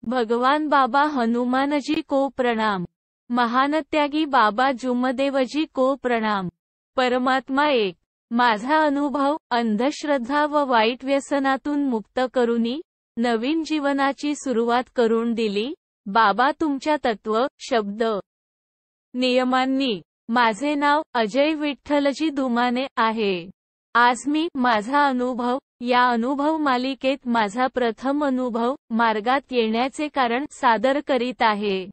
भगवान बाबा हनुमानजी को प्रणाम। महानत्यागी बाबा जुमदेवजी को प्रणाम। परमात्मा एक। माझा अनुभव, अंधश्रद्धा व वाईट व्यसनातून मुक्त करूनी नवीन जीवनाची सुरुवात करून दिली। बाबा तुमच्या तत्व, शब्द, नियमांनी। माझे नाव अजय विठ्ठलजी दुमाने आहे। आज मी माझा अनुभव या अनुभव मालिकेत माझा प्रथम अनुभव, मार्गात येण्याचे कारण सादर करीत आहे।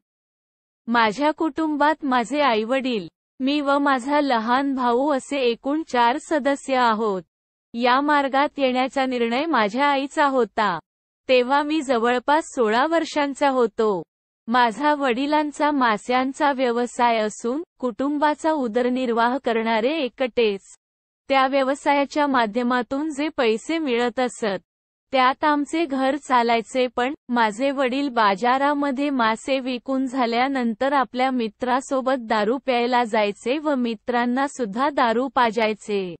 माझ्या कुटुंबात माझे आईवडील, मी व माझा लहान भाऊ असे एकूण 4 सदस्य आहोत। या मार्गात येण्याचा निर्णय माझ्या आईचा होता। तेव्हा मी जवळपास 16 वर्षांचा होतो। माझा वडिलांचा मास्यांचा व्यवसाय असून कुटुंबाचा उदरनिर्वाह करणारे एकटेच। त्या व्यवसायाच्या माध्यमातून जे पैसे मिळत असत त्यात आमचे घर चालायचे, पण माझे वडील बाजारामध्ये मासे विकून झाल्यानंतर आपल्या मित्रासोबत दारू प्यायला जायचे व मित्रांना सुद्धा दारू पाजायचे।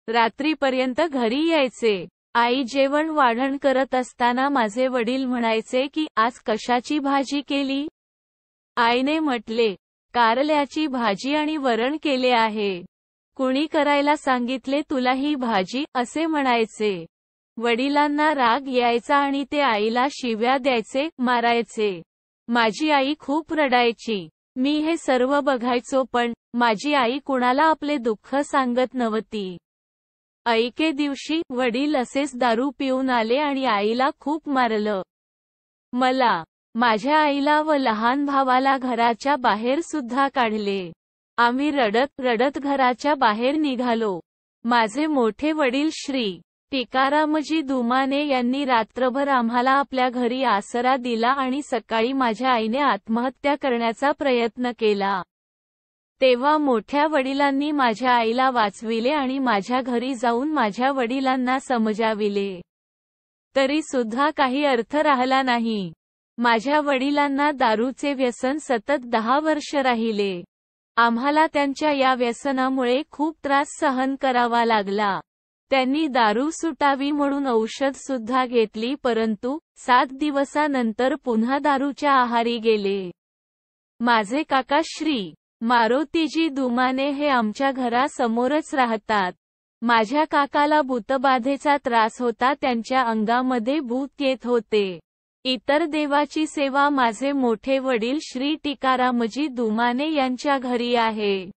रात्रीपर्यंत घरी यायचे। आई जेवण वाढण करत असताना माझे वडील म्हणायचे की आज कशाची भाजी केली? आईने म्हटले, कारल्याची भाजी आणि वरण केले आहे। कुणी करायला सांगितले तुला ही भाजी, असे म्हणायचे। वडिलांना राग यायचा आणि ते आईला शिव्या द्यायचे, मारायचे। माझी आई खूप रडायची। मी हे सर्व बघायचो, पण माझी आई कुणाला आपले दुःख सांगत नव्हती। एके दिवशी वडील असेच दारू पिऊन आले आणि आईला खूप मारलं। मला, माझ्या आईला व लहान भावाला घराच्या बाहेर सुद्धा काढले। आम्ही रडत रडत घराच्या बाहेर निघालो। माझे मोठे वडील श्री टिकारामजी दुमाने यांनी रात्रभर आम्हाला आपल्या घरी आसरा दिला आणि सकाळी माझ्या आईने आत्महत्या करण्याचा प्रयत्न केला। तेव्हा मोठ्या वडिलांनी माझ्या आईला वाचविले आणि माझ्या घरी जाऊन माझ्या वडिलांना समजाविले। तरी सुद्धा काही अर्थ राहिला नाही। माझ्या वडिलांना दारूचे व्यसन सतत 10 वर्ष राहिले। आम्हाला त्यांच्या या व्यसनामुळे खूप त्रास सहन करावा लागला। त्यांनी दारू सुटावी म्हणून औषध सुद्धा घेतली, परंतु 7 दिवसानंतर पुन्हा दारूच्या आहारी गेले। माझे काका श्री मारुतीजी दुमाने हे आमच्या घरासमोरच राहतात। माझ्या काकाला भूतबाधेचा त्रास होता, त्यांच्या अंगामध्ये भूत येत होते। इतर देवाची सेवा माझे मोठे वडील श्री टिकारामजी दुमाने यांच्या घरी आहे।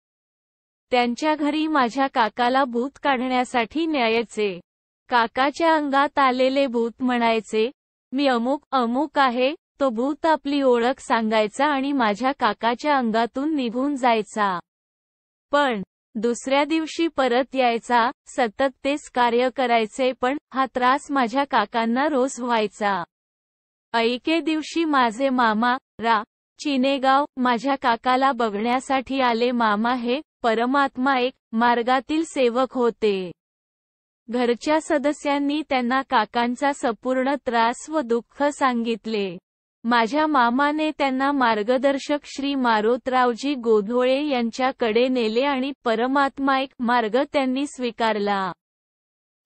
त्यांच्या घरी माझ्या काकाला भूत काढण्यासाठी न्यायचे। काकाच्या अंगात आलेले भूत म्हणायचे, मी अमुक अमुक आहे। तो भूत आपली ओळख सांगायचा आणि माझ्या काकाच्या अंगातून निघून जायचा। पण दुसऱ्या दिवशी परत यायचा। सतत तेच कार्य करायचे, पण हा त्रास माझ्या काकांना रोज व्हायचा। एके दिवशी माझे मामा रा चिनेगाव माझ्या काकाला बघण्यासाठी आले। मामा हे परमात्मा एक मार्गातील सेवक होते। घरच्या सदस्यांनी त्यांना काकांचा संपूर्ण त्रास व दुःख सांगितले। माझ्या मामाने त्यांना मार्गदर्शक श्री मारोतरावजी गोधोळे यांच्याकडे नेले आणि परमात्मा एक मार्ग त्यांनी स्वीकारला।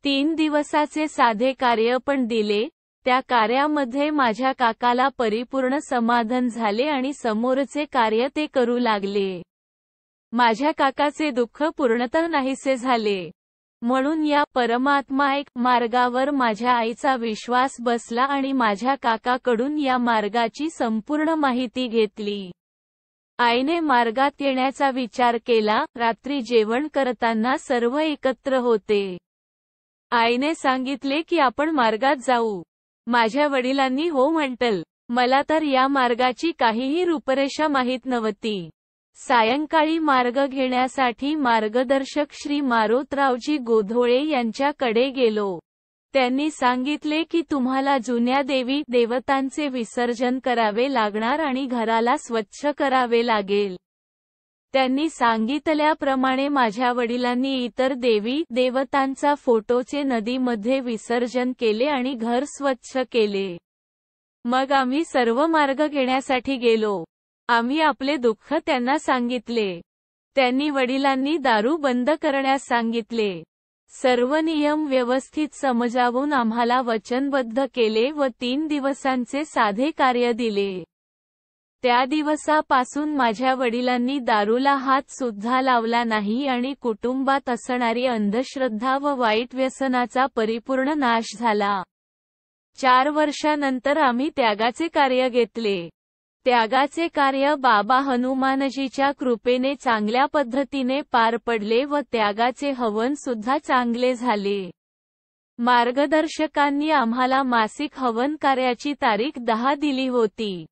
3 दिवसाचे साधे कार्य पण दिले। त्या कार्यामध्ये माझ्या काकाला परिपूर्ण समाधान झाले आणि समोरचे कार्य ते करू लागले। माझ्या काकाचे दुःख पूर्णतः नाहीसे झाले। म्हणून या परमात्मा एक मार्गावर माझ्या आईचा विश्वास बसला आणि माझ्या काकाकडून या मार्गाची संपूर्ण माहिती घेतली। आईने मार्गात येण्याचा विचार केला। रात्री जेवण करताना सर्व एकत्र होते। आईने सांगितले की आपण मार्गात जाऊ। माझ्या वडिलांनी हो म्हटलं। मला तर या मार्गाची काहीही रूपरेषा माहीत नव्हती। सायंकाळी मार्ग घेण्यासाठी मार्गदर्शक श्री मारोतरावजी गोधोळे यांच्याकडे गेलो। त्यांनी सांगितले की तुम्हाला जुन्या देवी देवतांचे विसर्जन करावे लागणार आणि घराला स्वच्छ करावे लागेल। त्यांनी सांगितल्याप्रमाणे माझ्या वडिलांनी इतर देवी देवतांचा फोटोचे नदीमध्ये विसर्जन केले आणि घर स्वच्छ केले। मग आम्ही सर्व मार्ग घेण्यासाठी गेलो। आम्ही आपले दुःख त्यांना सांगितले। त्यांनी वडिलांनी दारू बंद करण्यास सांगितले। सर्व नियम व्यवस्थित समजावून आम्हाला वचनबद्ध केले व 3 दिवसांचे साधे कार्य दिले. त्या दिवसापासून माझ्या वडिलांनी दारूला हात सुद्धा लावला नाही आणि कुटुंबात असणारी अंधश्रद्धा व वाईट व्यसनाचा परिपूर्ण नाश झाला. 4 वर्षानंतर आम्ही त्यागाचे कार्य घेतले. त्यागाचे कार्य बाबा हनुमानजीच्या कृपेने चांगल्या पद्धतीने पार पडले व त्यागाचे हवन सुद्धा चांगले झाले. मार्गदर्शकांनी आम्हाला मासिक हवन कार्याची तारीख 10 दिली होती.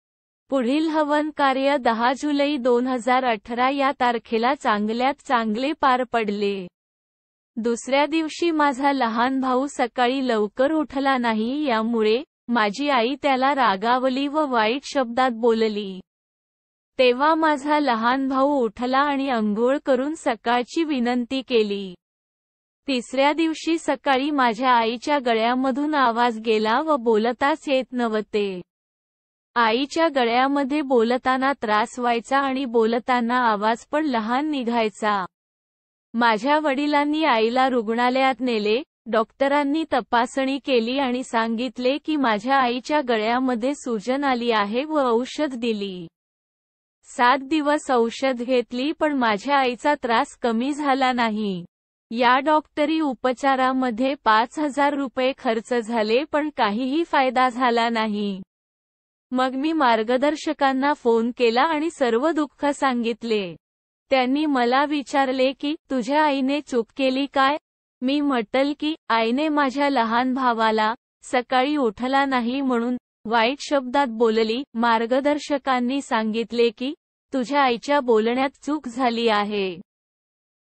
पुढील हवन कार्य 10 जुलै 2018 या तारखेला चांगल्यात चांगले पार पडले. दुसऱ्या दिवशी माझा लहान भाऊ सकाळी लवकर उठला नाही, यामुळे माझी आई त्याला रागावली व वाईट शब्दात बोलली. तेव्हा माझा लहान भाऊ उठला आणि अंघोळ करून सकाळची विनंती केली. तिसऱ्या दिवशी सकाळी माझ्या आईच्या गळ्यामधून आवाज गेला व बोलताच येत नव्हते. आईच्या गळ्यामध्ये बोलताना त्रास व्हायचा आणि बोलताना आवाज पण लहान निघायचा. माझ्या वडिलांनी आईला रुग्णालयात नेले. डॉक्टरांनी तपासणी केली आणि सांगितले की माझ्या आईच्या गळ्यामध्ये सूजन आली आहे व औषध दिली. 7 दिवस औषध घेतली पण माझ्या आईचा त्रास कमी झाला नाही. या डॉक्टरी उपचारामध्ये 5,000 रुपये खर्च झाले पण काहीही फायदा झाला नाही. मग मी मार्गदर्शकांना फोन केला आणि सर्व दुःख सांगितले. त्यांनी मला विचारले की तुझ्या आईने चूक केली काय? मी म्हटलं की आईने माझ्या लहान भावाला सकाळी उठला नाही म्हणून वाईट शब्दात बोलली. मार्गदर्शकांनी सांगितले की तुझ्या आईच्या बोलण्यात चूक झाली आहे.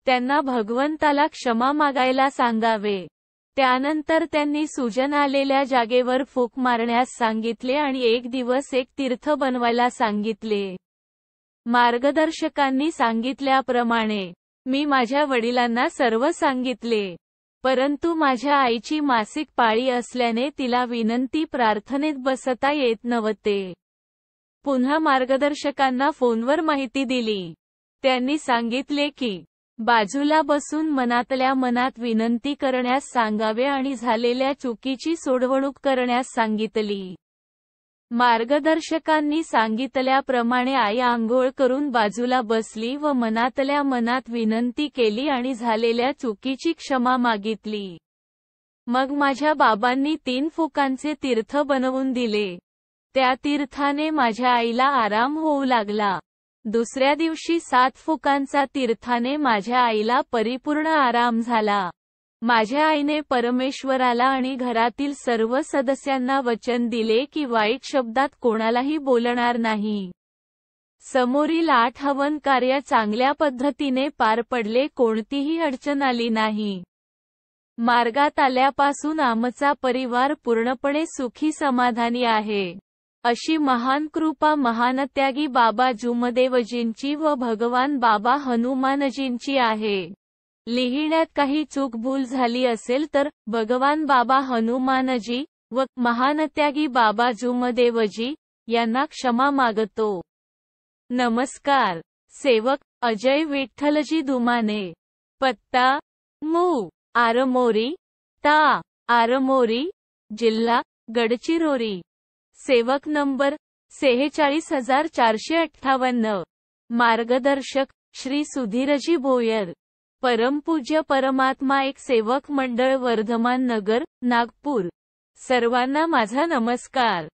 त्यांना भगवंताला क्षमा मागायला सांगावे. त्यानंतर त्यांनी सूजन आलेल्या जागेवर फूक मारण्यास सांगितले आणि 1 दिवस एक तीर्थ बनवायला सांगितले. मार्गदर्शकांनी सांगितल्याप्रमाणे मी माझ्या वडिलांना सर्व सांगितले. परंतु माझ्या आईची मासिक पाळी असल्याने तिला विनंती प्रार्थनेत बसता येत नव्हते. पुन्हा मार्गदर्शकांना फोनवर माहिती दिली. त्यांनी सांगितले की बाजूला बसून मनातल्या मनात विनंती करण्यास सांगावे आणि झालेल्या चुकीची सोडवणूक करण्यास सांगितली. मार्गदर्शकांनी सांगितल्याप्रमाणे आई आंघोळ करून बाजूला बसली व मनातल्या मनात विनंती केली आणि झालेल्या चुकीची क्षमा मागितली. मग माझ्या बाबांनी 3 फुकांचे तीर्थ बनवून दिले. त्या तीर्थाने माझ्या आईला आराम होऊ लागला. दुसऱ्या दिवशी 7 फुकांचा तीर्थाने माझ्या आईला परिपूर्ण आराम झाला. माझ्या आईने परमेश्वराला आणि घरातील सर्व सदस्यांना वचन दिले की वाईट शब्दात कोणालाही बोलणार नाही. समोरील 8 हवन कार्य चांगल्या पद्धतीने पार पडले. कोणतीही अडचण आली नाही. मार्गात आल्यापासून आमचा परिवार पूर्णपणे सुखी समाधानी आहे. अशी महान कृपा महानत्यागी बाबा जुमदेवजींची व भगवान बाबा हनुमानजींची आहे. लिहिण्यात काही चूक-भूल झाली असेल तर भगवान बाबा हनुमानजी व महानत्यागी बाबा जुमदेवजी यांना क्षमा मागतो. नमस्कार. सेवक अजय विठ्ठलजी दुमाने. पत्ता मू. आरमोरी ता. आरमोरी जिल्हा गडचिरोली. सेवक नंबर 46458. मार्गदर्शक श्री सुधीरजी भोयर. परमपूज्य परमात्मा एक सेवक मंडळ वर्धमान नगर नागपूर. सर्वांना माझा नमस्कार.